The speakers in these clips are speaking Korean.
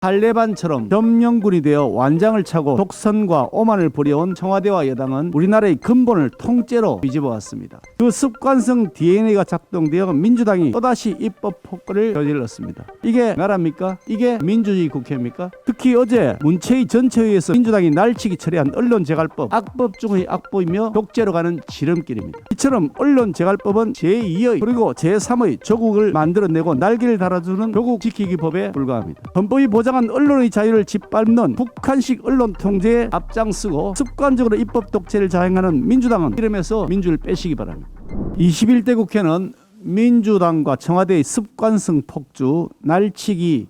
탈레반처럼 점령군이 되어 완장을 차고 독선과 오만을 부려온 청와대와 여당은 우리나라의 근본을 통째로 뒤집어왔습니다. 그 습관성 DNA가 작동되어 민주당이 또다시 입법 폭거를 저질렀습니다. 이게 나라입니까? 이게 민주주의 국회입니까? 특히 어제 문체위 전체회의에서 민주당이 날치기 처리한 언론재갈법, 악법 중의 악법이며 독재로 가는 지름길입니다. 이처럼 언론재갈법은 제2의 그리고 제3의 조국을 만들어내고 날개를 달아주는 조국 지키기 법에 불과합니다. 헌법이 보장한 언론의 자유를 짓밟는 북한식 언론 통제에 앞장서고 습관적으로 입법 독재를 자행하는 민주당은 이름에서 민주를 빼시기 바랍니다. 21대 국회는 민주당과 청와대의 습관성 폭주, 날치기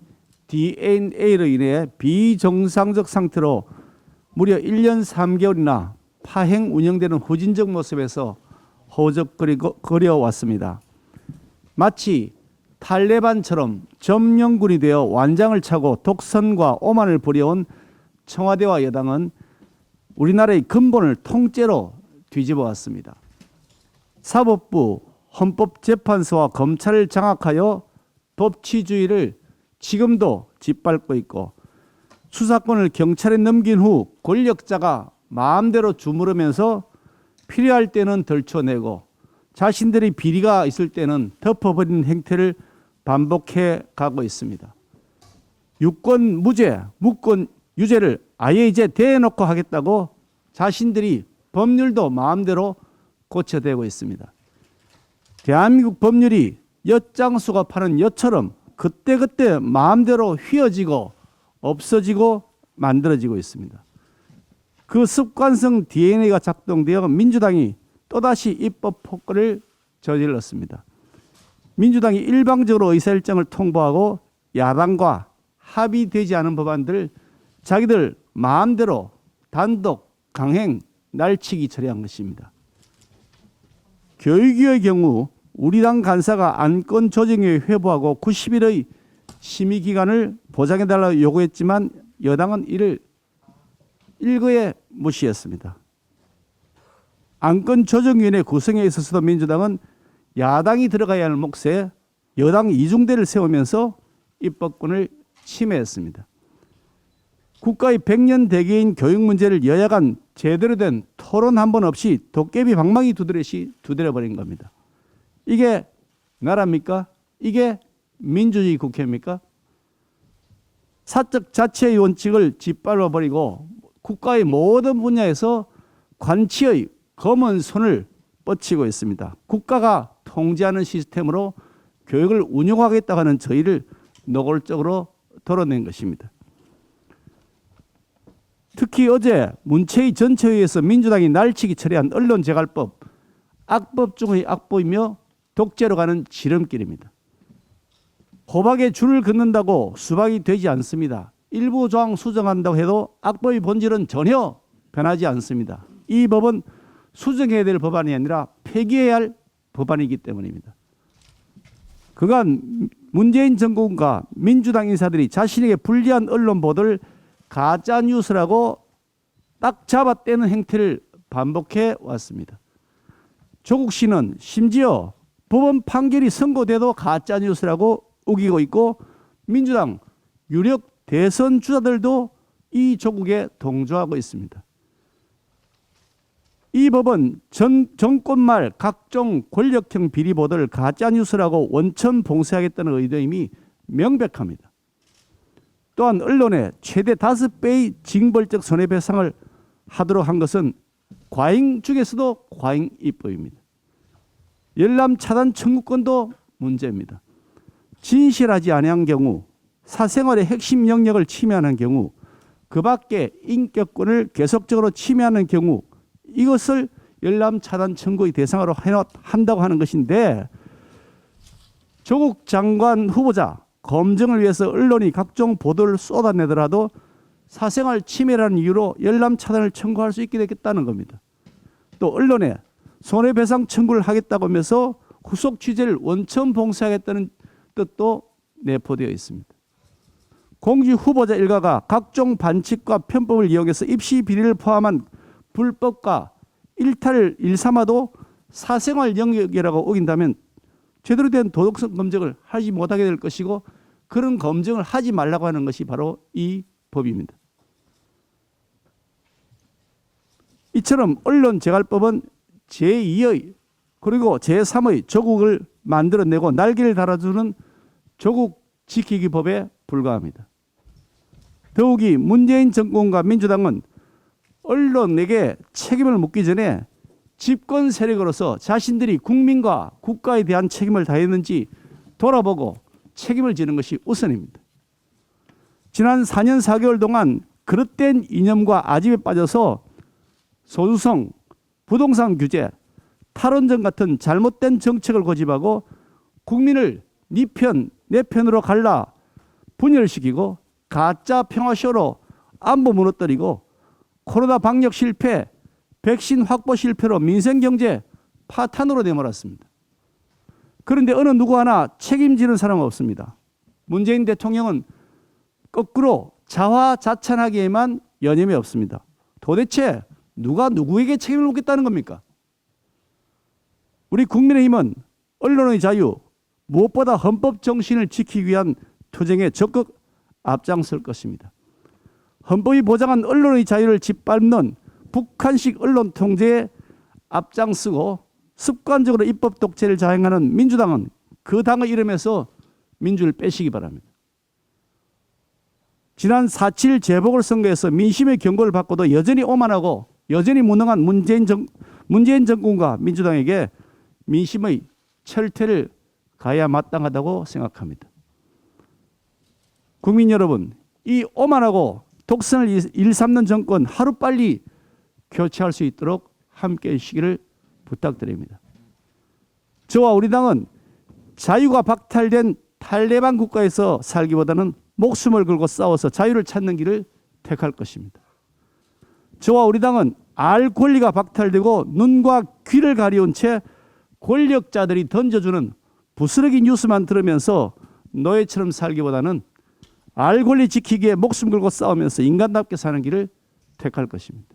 DNA로 인해 비정상적 상태로 무려 1년 3개월이나 파행 운영되는 후진적 모습에서 허우적거려왔습니다. 마치 탈레반처럼 점령군이 되어 완장을 차고 독선과 오만을 부려온 청와대와 여당은 우리나라의 근본을 통째로 뒤집어 왔습니다. 사법부, 헌법재판소와 검찰을 장악하여 법치주의를 지금도 짓밟고 있고 수사권을 경찰에 넘긴 후 권력자가 마음대로 주무르면서 필요할 때는 덜쳐내고 자신들의 비리가 있을 때는 덮어버리는 행태를 반복해 가고 있습니다. 유권 무죄, 무권 유죄를 아예 이제 대놓고 하겠다고 자신들이 법률도 마음대로 고쳐대고 있습니다. 대한민국 법률이 엿장수가 파는 엿처럼 그때그때 마음대로 휘어지고 없어지고 만들어지고 있습니다. 그 습관성 DNA가 작동되어 민주당이 또다시 입법 폭거를 저질렀습니다. 민주당이 일방적으로 의사일정을 통보하고 야당과 합의되지 않은 법안들을 자기들 마음대로 단독 강행 날치기 처리한 것입니다. 교육위의 경우 우리 당 간사가 안건 조정위에 회부하고 90일의 심의 기간을 보장해달라고 요구했지만 여당은 이를 일거에 무시했습니다. 안건 조정위원회 구성에 있어서도 민주당은 야당이 들어가야 할 몫에 여당 이중대를 세우면서 입법권을 침해했습니다. 국가의 100년 대계인 교육 문제를 여야 간 제대로 된 토론 한 번 없이 도깨비 방망이 두드레시 두드려버린 겁니다. 이게 나라입니까? 이게 민주주의 국회입니까? 사적 자치의 원칙을 짓밟아버리고 국가의 모든 분야에서 관치의 검은 손을 뻗치고 있습니다. 국가가 통제하는 시스템으로 교육을 운영하겠다고 하는 저희를 노골적으로 드러낸 것입니다. 특히 어제 문체위 전체회의에서 민주당이 날치기 처리한 언론재갈법, 악법 중의 악법이며 독재로 가는 지름길입니다. 호박에 줄을 긋는다고 수박이 되지 않습니다. 일부 조항 수정한다고 해도 악법의 본질은 전혀 변하지 않습니다. 이 법은 수정해야 될 법안이 아니라 폐기해야 할 법안이기 때문입니다. 그간 문재인 정권과 민주당 인사들이 자신에게 불리한 언론 보도를 가짜뉴스라고 딱 잡아떼는 행태를 반복해 왔습니다. 조국 씨는 심지어 법원 판결이 선고돼도 가짜뉴스라고 우기고 있고 민주당 유력 대선 주자들도 이 조국에 동조하고 있습니다. 이 법은 정권 말 각종 권력형 비리 보도를 가짜뉴스라고 원천 봉쇄하겠다는 의도임이 명백합니다. 또한 언론에 최대 5배의 징벌적 손해배상을 하도록 한 것은 과잉 중에서도 과잉 입법입니다. 열람 차단 청구권도 문제입니다. 진실하지 아니한 경우, 사생활의 핵심 영역을 침해하는 경우, 그 밖에 인격권을 계속적으로 침해하는 경우 이것을 열람 차단 청구의 대상으로 한다고 하는 것인데 조국 장관 후보자 검증을 위해서 언론이 각종 보도를 쏟아내더라도 사생활 침해라는 이유로 열람 차단을 청구할 수 있게 되겠다는 겁니다. 또 언론에 손해배상 청구를 하겠다고 하면서 후속 취재를 원천 봉쇄하겠다는 뜻도 내포되어 있습니다. 공직 후보자 일가가 각종 반칙과 편법을 이용해서 입시 비리를 포함한 불법과 일탈을 일삼아도 사생활 영역이라고 우긴다면 제대로 된 도덕성 검증을 하지 못하게 될 것이고 그런 검증을 하지 말라고 하는 것이 바로 이 법입니다. 이처럼 언론재갈법은 제2의 그리고 제3의 조국을 만들어내고 날개를 달아주는 조국 지키기 법에 불과합니다. 더욱이 문재인 정권과 민주당은 언론에게 책임을 묻기 전에 집권 세력으로서 자신들이 국민과 국가에 대한 책임을 다했는지 돌아보고 책임을 지는 것이 우선입니다. 지난 4년 4개월 동안 그릇된 이념과 아집에 빠져서 소수성, 부동산 규제, 탈원전 같은 잘못된 정책을 고집하고 국민을 네 편, 내 편으로 갈라 분열시키고 가짜 평화쇼로 안보 무너뜨리고 코로나 방역 실패, 백신 확보 실패로 민생경제 파탄으로 내몰았습니다. 그런데 어느 누구 하나 책임지는 사람은 없습니다. 문재인 대통령은 거꾸로 자화자찬하기에만 여념이 없습니다. 도대체 누가 누구에게 책임을 묻겠다는 겁니까? 우리 국민의힘은 언론의 자유, 무엇보다 헌법 정신을 지키기 위한 투쟁에 적극 앞장설 것입니다. 헌법이 보장한 언론의 자유를 짓밟는 북한식 언론 통제에 앞장서고 습관적으로 입법 독재를 자행하는 민주당은 그 당의 이름에서 민주를 빼시기 바랍니다. 지난 4.7 재보궐선거에서 민심의 경고를 받고도 여전히 오만하고 여전히 무능한 문재인 정권과 민주당에게 민심의 철퇴를 가야 마땅하다고 생각합니다. 국민 여러분, 이 오만하고 독선을 일삼는 정권 하루빨리 교체할 수 있도록 함께해 주시기를 부탁드립니다. 저와 우리 당은 자유가 박탈된 탈레반 국가에서 살기보다는 목숨을 걸고 싸워서 자유를 찾는 길을 택할 것입니다. 저와 우리 당은 알 권리가 박탈되고 눈과 귀를 가려운 채 권력자들이 던져주는 부스러기 뉴스만 들으면서 노예처럼 살기보다는 알 권리 지키기에 목숨 걸고 싸우면서 인간답게 사는 길을 택할 것입니다.